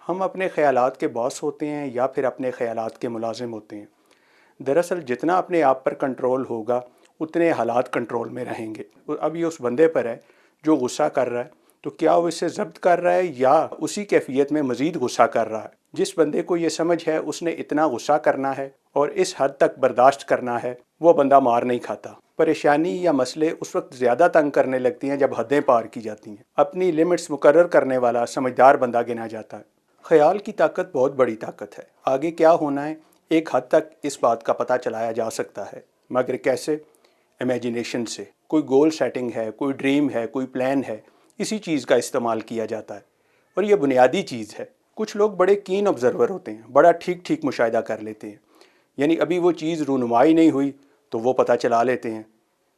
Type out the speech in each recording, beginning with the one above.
ہم اپنے خیالات کے باس ہوتے ہیں یا پھر اپنے خیالات کے ملازم ہوتے ہیں؟ دراصل جتنا اپنے آپ پر کنٹرول ہوگا اتنے حالات کنٹرول میں رہیں گے۔ اب یہ اس بندے پر ہے جو غصہ کر رہا ہے، تو کیا وہ اسے ضبط کر رہا ہے یا اسی کیفیت میں مزید غصہ کر رہا ہے۔ جس بندے کو یہ سمجھ ہے اس نے اتنا غصہ کرنا ہے اور اس حد تک برداشت کرنا ہے، وہ بندہ مار نہیں کھاتا۔ پریشانی یا مسئلے اس وقت زیادہ تنگ کرنے لگتی ہیں جب حدیں پار کی جاتی ہیں۔ اپنی لمٹس مقرر کرنے والا سمجھدار بندہ گنا جاتا ہے۔ خیال کی طاقت بہت بڑی طاقت ہے۔ آگے کیا ہونا ہے ایک حد تک اس بات کا پتہ چلایا جا سکتا ہے، مگر کیسے؟ امیجینیشن سے۔ کوئی گول سیٹنگ ہے، کوئی ڈریم ہے، کوئی پلان ہے، اسی چیز کا استعمال کیا جاتا ہے، اور یہ بنیادی چیز ہے۔ کچھ لوگ بڑے کین آبزرور ہوتے ہیں، بڑا ٹھیک مشاہدہ کر لیتے ہیں، یعنی ابھی وہ چیز رونمائی نہیں ہوئی تو وہ پتہ چلا لیتے ہیں،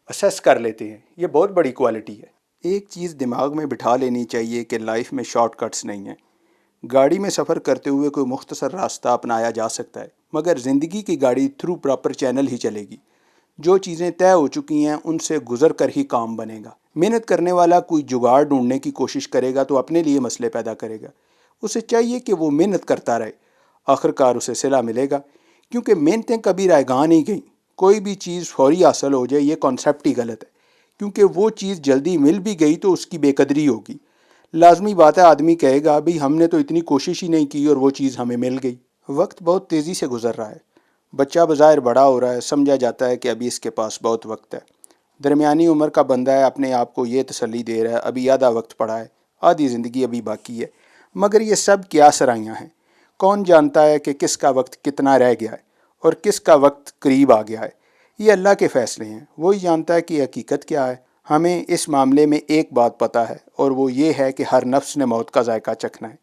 اسیس کر لیتے ہیں۔ یہ بہت بڑی کوالٹی ہے۔ ایک چیز دماغ میں بٹھا لینی چاہیے کہ لائف میں شارٹ کٹس نہیں ہیں۔ گاڑی میں سفر کرتے ہوئے کوئی مختصر راستہ اپنایا جا سکتا ہے، مگر زندگی کی گاڑی تھرو پراپر چینل ہی چلے گی۔ جو چیزیں طے ہو چکی ہیں ان سے گزر کر ہی کام بنے گا۔ محنت کرنے والا کوئی جگاڑ ڈھونڈنے کی کوشش کرے گا تو اپنے لیے مسئلے پیدا کرے گا۔ اسے چاہیے کہ وہ محنت کرتا رہے، آخرکار اسے صلہ ملے گا، کیونکہ محنتیں کبھی رائے گاں نہیں گئیں۔ کوئی بھی چیز فوری حاصل ہو جائے یہ کانسیپٹ ہی غلط ہے، کیونکہ وہ چیز جلدی مل بھی گئی تو اس کی بے قدری ہوگی۔ لازمی بات ہے آدمی کہے گا بھئی ہم نے تو اتنی کوشش ہی نہیں کی اور وہ چیز ہمیں مل گئی۔ وقت بہت تیزی سے گزر رہا ہے۔ بچہ بظاہر بڑا ہو رہا ہے، سمجھا جاتا ہے کہ ابھی اس کے پاس بہت وقت ہے۔ درمیانی عمر کا بندہ ہے، اپنے آپ کو یہ تسلی دے رہا ہے ابھی آدھا وقت پڑا ہے، آدھی زندگی ابھی باقی ہے۔ مگر یہ سب کیا سرائیاں ہیں؟ کون جانتا ہے کہ کس کا وقت کتنا رہ گیا ہے اور کس کا وقت قریب آ گیا ہے؟ یہ اللہ کے فیصلے ہیں، وہی جانتا ہے کہ حقیقت کیا ہے۔ ہمیں اس معاملے میں ایک بات پتہ ہے، اور وہ یہ ہے کہ ہر نفس نے موت کا ذائقہ چکھنا ہے۔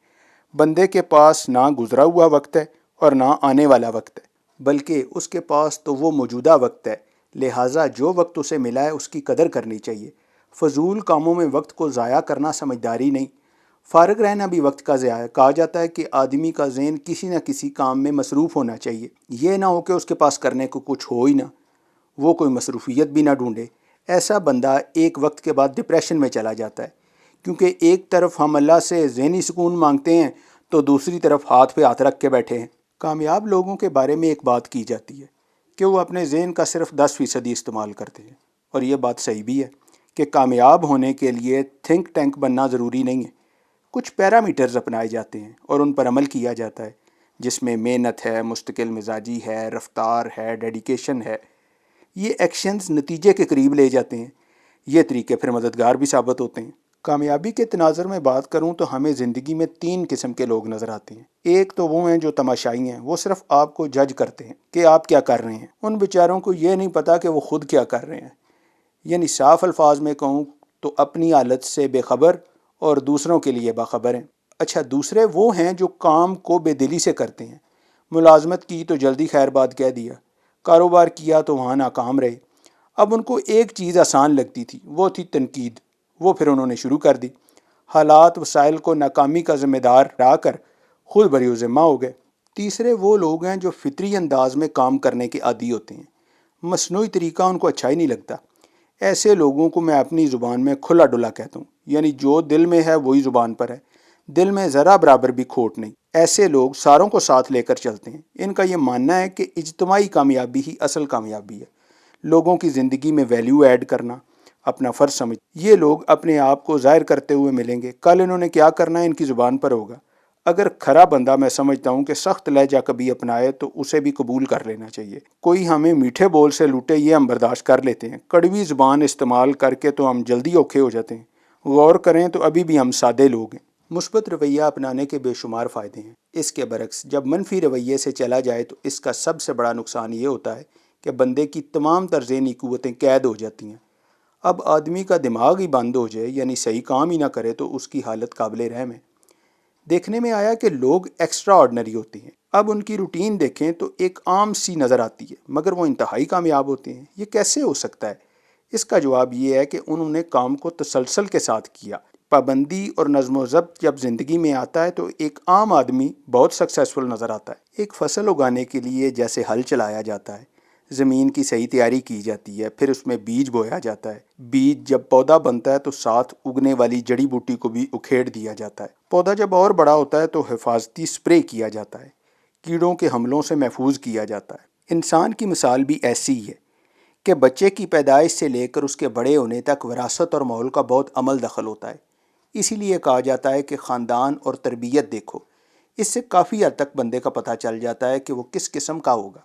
بندے کے پاس نہ گزرا ہوا وقت ہے اور نہ آنے والا وقت ہے، بلکہ اس کے پاس تو وہ موجودہ وقت ہے۔ لہٰذا جو وقت اسے ملا ہے اس کی قدر کرنی چاہیے۔ فضول کاموں میں وقت کو ضائع کرنا سمجھداری نہیں، فارغ رہنا بھی وقت کا ضیاع ہے۔ کہا جاتا ہے کہ آدمی کا ذہن کسی نہ کسی کام میں مصروف ہونا چاہیے۔ یہ نہ ہو کہ اس کے پاس کرنے کو کچھ ہو ہی نہ، وہ کوئی مصروفیت بھی نہ ڈھونڈے۔ ایسا بندہ ایک وقت کے بعد ڈپریشن میں چلا جاتا ہے، کیونکہ ایک طرف ہم اللہ سے ذہنی سکون مانگتے ہیں تو دوسری طرف ہاتھ پہ ہاتھ رکھ کے بیٹھے ہیں۔ کامیاب لوگوں کے بارے میں ایک بات کی جاتی ہے کہ وہ اپنے ذہن کا صرف 10% استعمال کرتے ہیں، اور یہ بات صحیح بھی ہے کہ کامیاب ہونے کے لیے تھنک ٹینک بننا ضروری نہیں ہے۔ کچھ پیرامیٹرز اپنائے جاتے ہیں اور ان پر عمل کیا جاتا ہے، جس میں محنت ہے، مستقل مزاجی ہے، رفتار ہے، ڈیڈیکیشن ہے۔ یہ ایکشنز نتیجے کے قریب لے جاتے ہیں۔ یہ طریقے پھر مددگار بھی ثابت ہوتے ہیں۔ کامیابی کے تناظر میں بات کروں تو ہمیں زندگی میں 3 قسم کے لوگ نظر آتے ہیں۔ ایک تو وہ ہیں جو تماشائی ہیں، وہ صرف آپ کو جج کرتے ہیں کہ آپ کیا کر رہے ہیں۔ ان بیچاروں کو یہ نہیں پتا کہ وہ خود کیا کر رہے ہیں۔ یعنی صاف الفاظ میں کہوں تو اپنی حالت سے بے خبر اور دوسروں کے لیے باخبر ہیں۔ اچھا، دوسرے وہ ہیں جو کام کو بے دلی سے کرتے ہیں۔ ملازمت کی تو جلدی خیر بات کہہ دیا، کاروبار کیا تو وہاں ناکام رہے۔ اب ان کو ایک چیز آسان لگتی تھی، وہ تھی تنقید، وہ پھر انہوں نے شروع کر دی۔ حالات وسائل کو ناکامی کا ذمہ دار ٹھہرا کر خود بری ذمہ ہو گئے۔ تیسرے وہ لوگ ہیں جو فطری انداز میں کام کرنے کے عادی ہوتے ہیں، مصنوعی طریقہ ان کو اچھا ہی نہیں لگتا۔ ایسے لوگوں کو میں اپنی زبان میں کھلا ڈلا کہتا ہوں، یعنی جو دل میں ہے وہی زبان پر ہے، دل میں ذرا برابر بھی کھوٹ نہیں۔ ایسے لوگ ساروں کو ساتھ لے کر چلتے ہیں۔ ان کا یہ ماننا ہے کہ اجتماعی کامیابی ہی اصل کامیابی ہے۔ لوگوں کی زندگی میں ویلیو ایڈ کرنا اپنا فرض سمجھ، یہ لوگ اپنے آپ کو ظاہر کرتے ہوئے ملیں گے۔ کل انہوں نے کیا کرنا ہے ان کی زبان پر ہوگا۔ اگر کھرا بندہ میں سمجھتا ہوں کہ سخت لہجہ کبھی اپنائے تو اسے بھی قبول کر لینا چاہیے۔ کوئی ہمیں میٹھے بول سے لوٹے یہ ہم برداشت کر لیتے ہیں، کڑوی زبان استعمال کر کے تو ہم جلدی اوکھے ہو جاتے ہیں۔ غور کریں تو ابھی بھی ہم سادے لوگ ہیں۔ مثبت رویہ اپنانے کے بے شمار فائدے ہیں۔ اس کے برعکس جب منفی رویے سے چلا جائے تو اس کا سب سے بڑا نقصان یہ ہوتا ہے کہ بندے کی تمام تر ذہنی قوتیں قید ہو جاتی ہیں۔ اب آدمی کا دماغ ہی بند ہو جائے، یعنی صحیح کام ہی نہ کرے، تو اس کی حالت قابل رحم ہے۔ دیکھنے میں آیا کہ لوگ ایکسٹرا آرڈنری ہوتے ہیں۔ اب ان کی روٹین دیکھیں تو ایک عام سی نظر آتی ہے، مگر وہ انتہائی کامیاب ہوتے ہیں۔ یہ کیسے ہو سکتا ہے؟ اس کا جواب یہ ہے کہ انہوں نے کام کو تسلسل کے ساتھ کیا۔ پابندی اور نظم و ضبط جب زندگی میں آتا ہے تو ایک عام آدمی بہت سکسیسفل نظر آتا ہے۔ ایک فصل اگانے کے لیے جیسے ہل چلایا جاتا ہے، زمین کی صحیح تیاری کی جاتی ہے، پھر اس میں بیج بویا جاتا ہے۔ بیج جب پودا بنتا ہے تو ساتھ اگنے والی جڑی بوٹی کو بھی اکھیڑ دیا جاتا ہے۔ پودا جب اور بڑا ہوتا ہے تو حفاظتی سپرے کیا جاتا ہے، کیڑوں کے حملوں سے محفوظ کیا جاتا ہے۔ انسان کی مثال بھی ایسی ہی ہے کہ بچے کی پیدائش سے لے کر اس کے بڑے ہونے تک وراثت اور ماحول کا بہت عمل دخل ہوتا ہے۔ اسی لیے کہا جاتا ہے کہ خاندان اور تربیت دیکھو، اس سے کافی حد تک بندے کا پتہ چل جاتا ہے کہ وہ کس قسم کا ہوگا۔